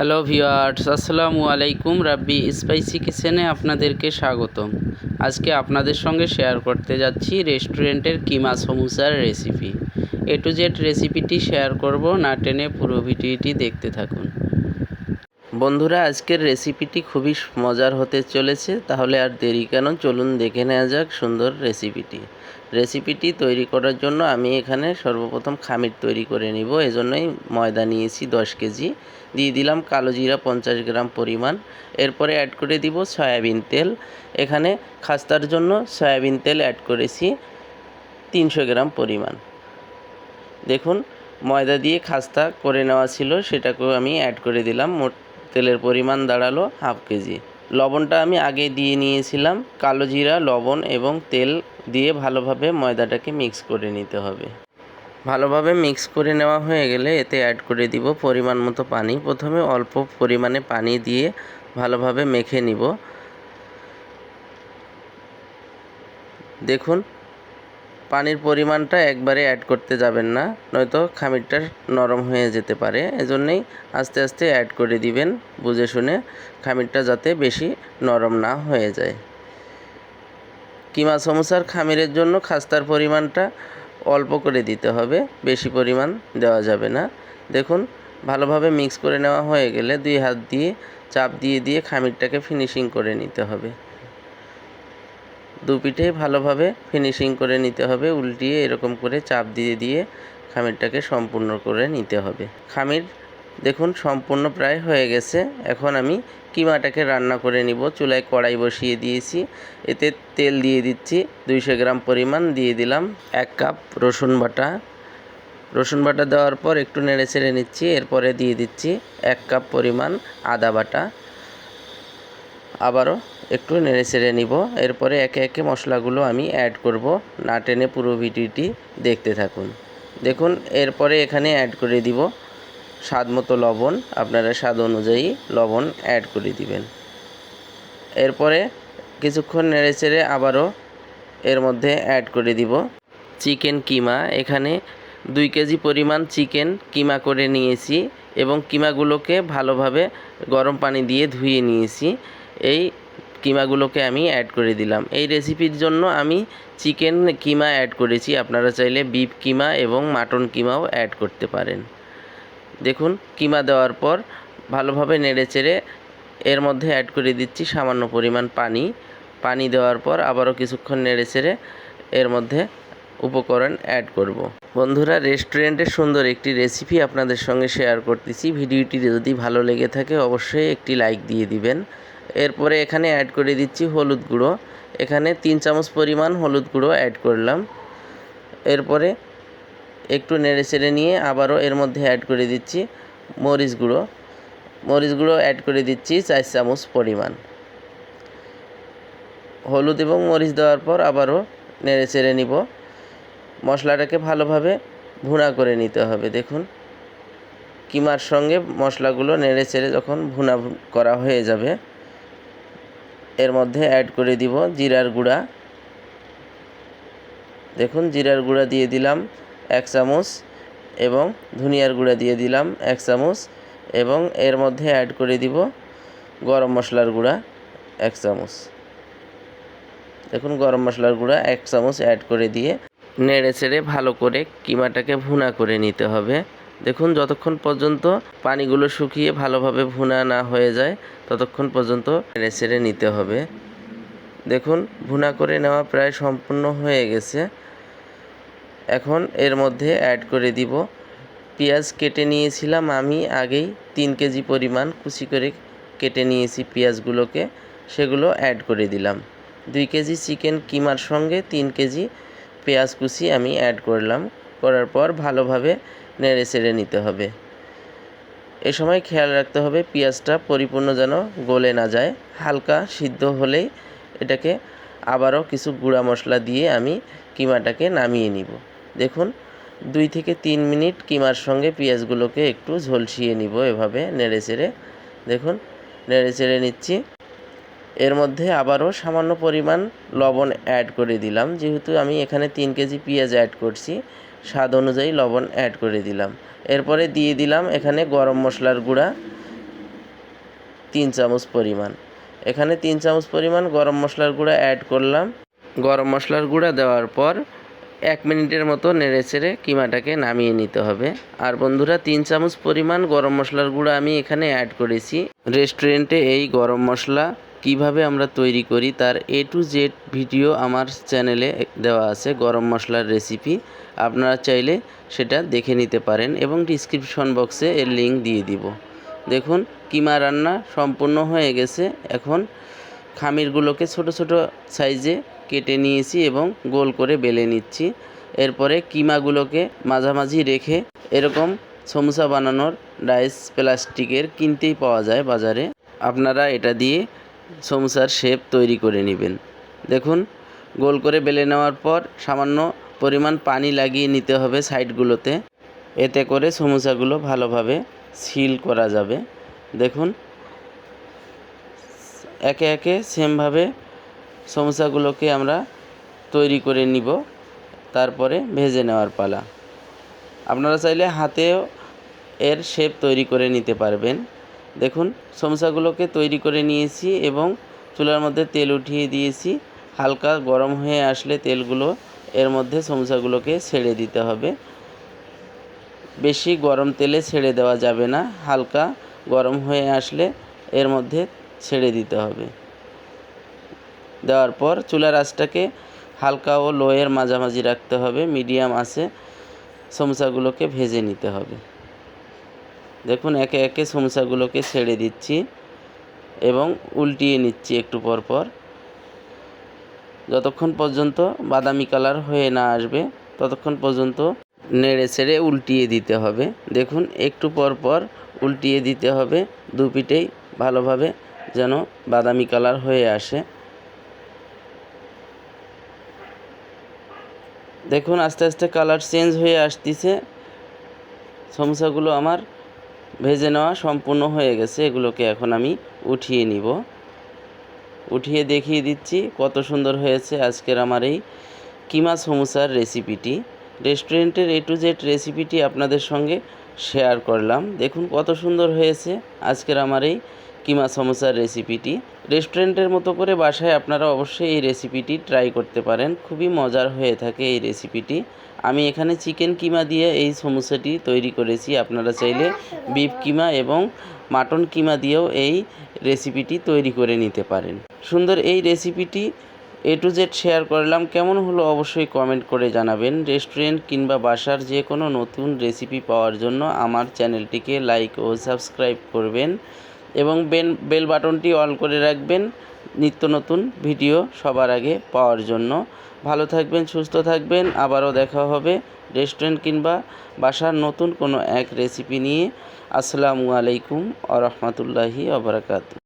Hello viewers, আসসালামু আলাইকুম। রাব্বি spicy কিচেনে আপনাদেরকে স্বাগতম। আজকে আপনাদের সঙ্গে শেয়ার করতে যাচ্ছি রেস্টুরেন্টের কিমা সমুসার রেসিপি। এ টু জেড রেসিপিটি শেয়ার করব, না টেনে পুরো ভিডিওটি দেখতে থাকুন। বন্ধুরা, আজকের রেসিপিটি খুবই মজার হতে চলেছে, তাহলে আর দেরি কেন, চলুন দেখে নেওয়া যাক সুন্দর রেসিপিটি তৈরি করার জন্য আমি এখানে সর্বপ্রথম খামির তৈরি করে নিব। এজন্যই ময়দা নিয়েছি 10 কেজি, দিয়ে দিলাম কালো জিরা 50 গ্রাম পরিমাণ। এরপরে অ্যাড করে দিব সয়াবিন তেল। এখানে খাস্তার জন্য সয়াবিন তেল অ্যাড করেছি 300 গ্রাম পরিমাণ। দেখুন, ময়দা দিয়ে খাস্তা করে নেওয়া ছিল, সেটাকেও আমি অ্যাড করে দিলাম। মোট তেলের পরিমাণ দাঁড়ালো হাফ কেজি। লবণটা আমি আগে দিয়ে নিয়েছিলাম। কালো জিরা, লবণ এবং তেল দিয়ে ভালোভাবে ময়দাটাকে মিক্স করে নিতে হবে। ভালোভাবে মিক্স করে নেওয়া হয়ে গেলে এতে অ্যাড করে দিব পরিমাণ মতো পানি। প্রথমে অল্প পরিমাণে পানি দিয়ে ভালোভাবে মেখে নিব। দেখুন, পানির পরিমাণটা একবারে অ্যাড করতে যাবেন না, নয়তো খামিরটা নরম হয়ে যেতে পারে। এজন্যই আস্তে আস্তে অ্যাড করে দিবেন, বুঝে শুনে, খামিরটা যাতে বেশি নরম না হয়ে যায়। কিমা সমোসার খামিরের জন্য খাস্তার পরিমাণটা অল্প করে দিতে হবে, বেশি পরিমাণ দেওয়া যাবে না। দেখুন, ভালোভাবে মিক্স করে নেওয়া হয়ে গেলে 2 হাত দিয়ে চাপ দিয়ে দিয়ে খামিরটাকে ফিনিশিং করে নিতে হবে। দু পিঠেই ভালোভাবে ফিনিশিং করে নিতে হবে, উল্টিয়ে এরকম করে চাপ দিয়ে দিয়ে খামিরটাকে সম্পূর্ণ করে নিতে হবে। খামির দেখুন সম্পূর্ণ প্রায় হয়ে গেছে। এখন আমি কিমাটাকে রান্না করে নিব। চুলায় কড়াই বসিয়ে দিয়েছি, এতে তেল দিয়ে দিচ্ছি 200 গ্রাম পরিমাণ। দিয়ে দিলাম 1 কাপ রসুন বাটা দেওয়ার পর একটু নেড়ে চেড়ে নিচ্ছি। এরপরে দিয়ে দিচ্ছি 1 কাপ পরিমাণ আদা বাটা, আবারও একটু নেড়ে চেড়ে নিব। এরপরে একে একে মশলাগুলো আমি অ্যাড করব, না টেনে পুরো ভিডিওটি দেখতে থাকুন। দেখুন, এরপরে এখানে অ্যাড করে দিব স্বাদ মতো লবণ। আপনারা স্বাদ অনুযায়ী লবণ অ্যাড করে দিবেন। এরপরে কিছুক্ষণ নেড়ে চেড়ে আবারও এর মধ্যে অ্যাড করে দিব চিকেন কিমা। এখানে 2 কেজি পরিমাণ চিকেন কিমা করে নিয়েছি এবং কিমাগুলোকে ভালোভাবে গরম পানি দিয়ে ধুয়ে নিয়েছি। এই কিমাগুলোকে আমি অ্যাড করে দিলাম। এই রেসিপির জন্য আমি চিকেন কিমা অ্যাড করেছি, আপনারা চাইলে বিফ কিমা এবং মাটন কিমাও অ্যাড করতে পারেন। দেখুন, কিমা দেওয়ার পর ভালোভাবে নেড়েচেড়ে এর মধ্যে অ্যাড করে দিচ্ছি সামান্য পরিমাণ পানি দেওয়ার পর আবারও কিছুক্ষণ নেড়েচেড়ে এর মধ্যে উপকরণ অ্যাড করব। বন্ধুরা, রেস্টুরেন্টের সুন্দর একটি রেসিপি আপনাদের সঙ্গে শেয়ার করতেছি। ভিডিওটি যদি ভালো লেগে থাকে অবশ্যই একটি লাইক দিয়ে দিবেন। এরপরে এখানে অ্যাড করে দিচ্ছি হলুদ গুঁড়ো। এখানে 3 চামচ পরিমাণ হলুদ গুঁড়ো অ্যাড করলাম। এরপরে একটু নেড়েচেড়ে নিয়ে আবারও এর মধ্যে অ্যাড করে দিচ্ছি মরিচ গুঁড়ো অ্যাড করে দিচ্ছি 4 চামচ পরিমাণ। হলুদ এবং মরিচ দেওয়ার পর আবারও নেড়েচেড়ে নিব। মশলাটাকে ভালোভাবে ভুনা করে নিতে হবে। দেখুন, কিমার সঙ্গে মশলাগুলো নেড়েচেড়ে যখন ভুনা করা হয়ে যাবে, এর মধ্যে অ্যাড করে দিব জিরার গুঁড়া। দেখুন, জিরার গুঁড়া দিয়ে দিলাম 1 চামচ এবং ধনিয়ার গুঁড়া দিয়ে দিলাম 1 চামচ এবং এর মধ্যে অ্যাড করে দিব গরম মশলার গুঁড়া 1 চামচ। দেখুন, গরম মশলার গুঁড়া 1 চামচ অ্যাড করে দিয়ে নেড়েচেড়ে ভালো করে কিমাটাকে ভুনা করে নিতে হবে। দেখুন, যতক্ষণ পর্যন্ত পানিগুলো শুকিয়ে ভালোভাবে ভুনা না হয়ে যায় ততক্ষণ পর্যন্ত নেড়েচেড়ে নিতে হবে। দেখুন, ভুনা করে নেওয়া প্রায় সম্পূর্ণ হয়ে গেছে। এখন এর মধ্যে অ্যাড করে দিব পেঁয়াজ কেটে নিয়েছিলাম আমি আগেই 3 কেজি পরিমাণ কুচি করে কেটে নিয়েছি পেঁয়াজগুলোকে, সেগুলো অ্যাড করে দিলাম। 2 কেজি চিকেন কিমার সঙ্গে 3 কেজি পেঁয়াজ কুচি আমি অ্যাড করলাম। করার পর ভালোভাবে নেড়ে চেড়ে নিতে হবে। এ সময় খেয়াল রাখতে হবে পেঁয়াজটা পরিপূর্ণ যেন গলে না যায়, হালকা সিদ্ধ হলেই এটাকে আবারও কিছু গুঁড়া মশলা দিয়ে আমি কিমাটাকে নামিয়ে নিব। দেখুন, 2 থেকে 3 মিনিট কিমার সঙ্গে পেঁয়াজগুলোকে একটু ঝলসিয়ে নিব এভাবে নেড়েচেড়ে। দেখুন, নেড়েচেড়ে নিচ্ছি। এর মধ্যে আবারও সামান্য পরিমাণ লবণ অ্যাড করে দিলাম। যেহেতু আমি এখানে 3 কেজি পেঁয়াজ অ্যাড করছি, স্বাদ অনুযায়ী লবণ অ্যাড করে দিলাম। এরপরে দিয়ে দিলাম এখানে গরম মশলার গুঁড়া 3 চামচ পরিমাণ। এখানে 3 চামচ পরিমাণ গরম মশলার গুঁড়া অ্যাড করলাম। গরম মশলার গুঁড়া দেওয়ার পর 1 মিনিটের মতো নেড়েচেড়ে কিমাটাকে নামিয়ে নিতে হবে। আর বন্ধুরা, 3 চামচ পরিমাণ গরম মশলার গুঁড়া আমি এখানে অ্যাড করেছি। রেস্টুরেন্টে এই গরম মশলা কিভাবে আমরা তৈরি করি তার A to Z ভিডিও আমার চ্যানেলে দেওয়া আছে, গরম মশলার রেসিপি। আপনারা চাইলে সেটা দেখে নিতে পারেন এবং ডিসক্রিপশন বক্সে এর লিঙ্ক দিয়ে দিব। দেখুন, কিমা রান্না সম্পূর্ণ হয়ে গেছে। এখন খামিরগুলোকে ছোট ছোট সাইজে কেটে নিয়েছি এবং গোল করে বেলে নিচ্ছি। এরপরে কিমাগুলোকে মাঝামাঝি রেখে এরকম সমুচা বানানোর ডাইস প্লাস্টিকের কিনতেই পাওয়া যায় বাজারে। আপনারা এটা দিয়ে সমুচার শেপ তৈরি করে নেবেন। দেখুন, গোল করে বেলে নেওয়ার পর সামান্য পরিমাণ পানি লাগিয়ে নিতে হবে সাইডগুলোতে, এতে করে সমুচাগুলো ভালোভাবে সিল করা যাবে। দেখুন, একে একে সেমভাবে সমুচাগুলোকে আমরা তৈরি করে নিব, তারপরে ভেজে নেওয়ার পালা। আপনারা চাইলে হাতেও এর শেপ তৈরি করে নিতে পারবেন। দেখুন, সমুচাগুলোকে তৈরি করে নিয়েছি এবং চুলার মধ্যে তেল উঠিয়ে দিয়েছি। হালকা গরম হয়ে আসলে তেলগুলো এর মধ্যে সমুচাগুলোকে ছেড়ে দিতে হবে। বেশি গরম তেলে ছেড়ে দেওয়া যাবে না, হালকা গরম হয়ে আসলে এর মধ্যে ছেড়ে দিতে হবে। দেওয়ার পর চুলার আঁচটাকে হালকা ও লোয়ের মাঝামাঝি রাখতে হবে, মিডিয়াম আঁচে সমুচাগুলোকে ভেজে নিতে হবে। দেখুন, একে একে সমুচাগুলোকে ছেড়ে দিচ্ছি এবং উল্টিয়ে নিচ্ছি একটু পর পর, যতক্ষণ পর্যন্ত বাদামি কালার হয়ে না আসবে ততক্ষণ পর্যন্ত নেড়ে ছেড়ে উল্টিয়ে দিতে হবে। দেখুন, একটু পর পর উল্টিয়ে দিতে হবে, দু পিঠেই ভালোভাবে যেন বাদামি কালার হয়ে আসে। দেখুন, আস্তে আস্তে কালার চেঞ্জ হয়ে আসতেছে। সমুচাগুলো আমার ভেজে নেওয়া সম্পূর্ণ হয়ে গেছে। এগুলোকে এখন আমি উঠিয়ে নিব। উঠিয়ে দেখিয়ে দিচ্ছি কত সুন্দর হয়েছে আজকের আমার এই কিমা সমুচার রেসিপিটি। রেস্টুরেন্টের A to Z রেসিপিটি আপনাদের সঙ্গে শেয়ার করলাম। দেখুন কত সুন্দর হয়েছে আজকের আমার এই কিমা সমুচার রেসিপিটি। রেস্টুরেন্টের মতো করে বাসায় আপনারা অবশ্যই এই রেসিপিটি ট্রাই করতে পারেন, খুবই মজার হয়ে থাকে এই রেসিপিটি। আমি এখানে চিকেন কিমা দিয়ে এই সমুচাটি তৈরি করেছি। আপনারা চাইলে বিফ কিমা এবং মাটন কিমা দিয়েও এই রেসিপিটি তৈরি করে নিতে পারেন। সুন্দর এই রেসিপিটি A to Z শেয়ার করলাম, কেমন হলো অবশ্যই কমেন্ট করে জানাবেন। রেস্টুরেন্ট কিংবা বাসার যে কোনো নতুন রেসিপি পাওয়ার জন্য আমার চ্যানেলটিকে লাইক ও সাবস্ক্রাইব করবেন এবং বেল বাটনটি অল করে রাখবেন নিত্য নতুন ভিডিও সবার আগে পাওয়ার জন্য। ভালো থাকবেন, সুস্থ থাকবেন। আবারও দেখা হবে রেস্টুরেন্ট কিংবা বাসার নতুন কোনো এক রেসিপি নিয়ে। আসসালামু আলাইকুম ওয়া রাহমাতুল্লাহি ওয়া বারাকাতুহু।